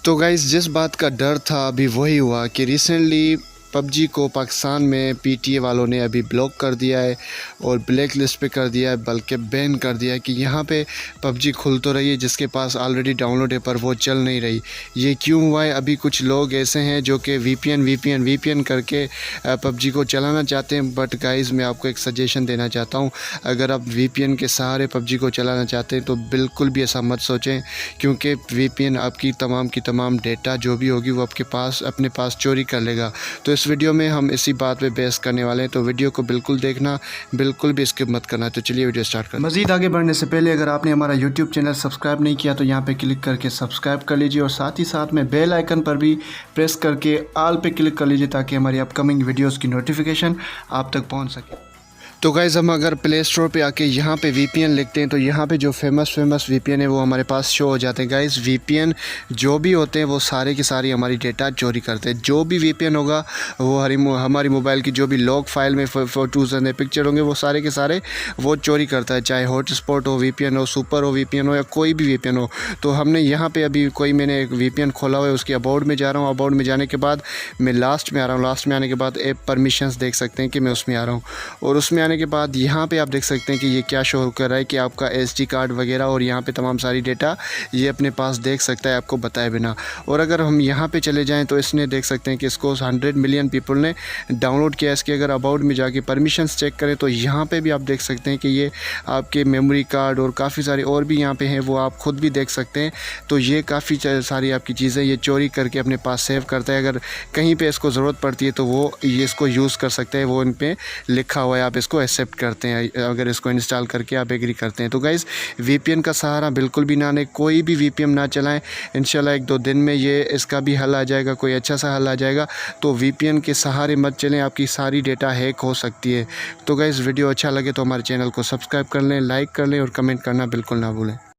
तो गाइज़ जिस बात का डर था अभी वही हुआ कि रिसेंटली पबजी को पाकिस्तान में पीटीए वालों ने अभी ब्लॉक कर दिया है और ब्लैक लिस्ट पे कर दिया है, बल्कि बैन कर दिया है कि यहाँ पे पबजी खुल तो रही है, जिसके पास ऑलरेडी डाउनलोड है पर वो चल नहीं रही। ये क्यों हुआ है? अभी कुछ लोग ऐसे हैं जो कि वीपीएन करके पबजी को चलाना चाहते हैं। बट गाइज़ मैं आपको एक सजेशन देना चाहता हूँ, अगर आप वीपीएन के सहारे पबजी को चलाना चाहते हैं तो बिल्कुल भी ऐसा मत सोचें, क्योंकि वीपीएन आपकी तमाम की तमाम डेटा जो भी होगी वो आपके पास अपने पास चोरी कर लेगा। तो इस वीडियो में हम इसी बात पे बहस करने वाले हैं, तो वीडियो को बिल्कुल देखना, बिल्कुल भी स्किप मत करना। तो चलिए वीडियो स्टार्ट करते हैं। मज़ीद आगे बढ़ने से पहले अगर आपने हमारा यूट्यूब चैनल सब्सक्राइब नहीं किया तो यहाँ पे क्लिक करके सब्सक्राइब कर लीजिए और साथ ही साथ में बेल आइकन पर भी प्रेस करके ऑल पे क्लिक कर लीजिए ताकि हमारी अपकमिंग वीडियोज़ की नोटिफिकेशन आप तक पहुँच सके। तो गाइज़ हम अगर प्ले स्टोर पे आके यहाँ पे वीपीएन लिखते हैं तो यहाँ पे जो फेमस वीपीएन है वो हमारे पास शो हो जाते हैं। गाइज़ वीपीएन जो भी होते हैं वो सारे की सारी हमारी डेटा चोरी करते हैं। जो भी वीपीएन होगा वो हमारी मोबाइल की जो भी लॉग फाइल में फ़ोटोज़ हैं, पिक्चर होंगे, वो सारे के सारे वो चोरी करता है। चाहे हॉटस्पॉट हो वीपीएन हो, सुपर हो वीपीएन हो, या कोई भी वीपीएन हो। तो हमने यहाँ पर अभी मैंने एक वीपीएन खोला हुआ है, उसके अबाउट में जा रहा हूँ। अबाउट में जाने के बाद मैं लास्ट में आ रहा हूँ। लास्ट में आने के बाद ऐप परमिशंस देख सकते हैं कि मैं उसमें आ रहा हूँ, और उसमें के बाद यहाँ पे आप देख सकते हैं कि ये क्या शो कर रहा है कि आपका एसडी कार्ड वगैरह और यहाँ पे तमाम सारी डेटा ये अपने पास देख सकता है आपको बताए बिना। और अगर हम यहाँ पे चले जाएं तो इसने देख सकते हैं कि इसको 100 मिलियन पीपल ने डाउनलोड किया। इसके अगर अबाउट में जाके परमिशंस चेक करें तो यहाँ पे भी आप देख सकते हैं कि ये आपके मेमोरी कार्ड और काफ़ी सारे और भी यहाँ पे हैं, वो आप ख़ुद भी देख सकते हैं। तो ये काफ़ी सारी आपकी चीज़ें ये चोरी करके अपने पास सेव करता है। अगर कहीं पर इसको ज़रूरत पड़ती है तो वो ये इसको यूज़ कर सकते हैं, वो इन पर लिखा हुआ है, आप इसको एक्सेप्ट करते हैं अगर इसको इंस्टॉल करके आप एग्री करते हैं। तो गाइज़ वीपीएन का सहारा बिल्कुल भी ना लें, कोई भी वीपीएन ना चलाएं। इंशाल्लाह 1-2 दिन में ये इसका भी हल आ जाएगा, कोई अच्छा सा हल आ जाएगा। तो वीपीएन के सहारे मत चलें, आपकी सारी डेटा हैक हो सकती है। तो गाइज़ वीडियो अच्छा लगे तो हमारे चैनल को सब्सक्राइब कर लें, लाइक कर लें और कमेंट करना बिल्कुल ना भूलें।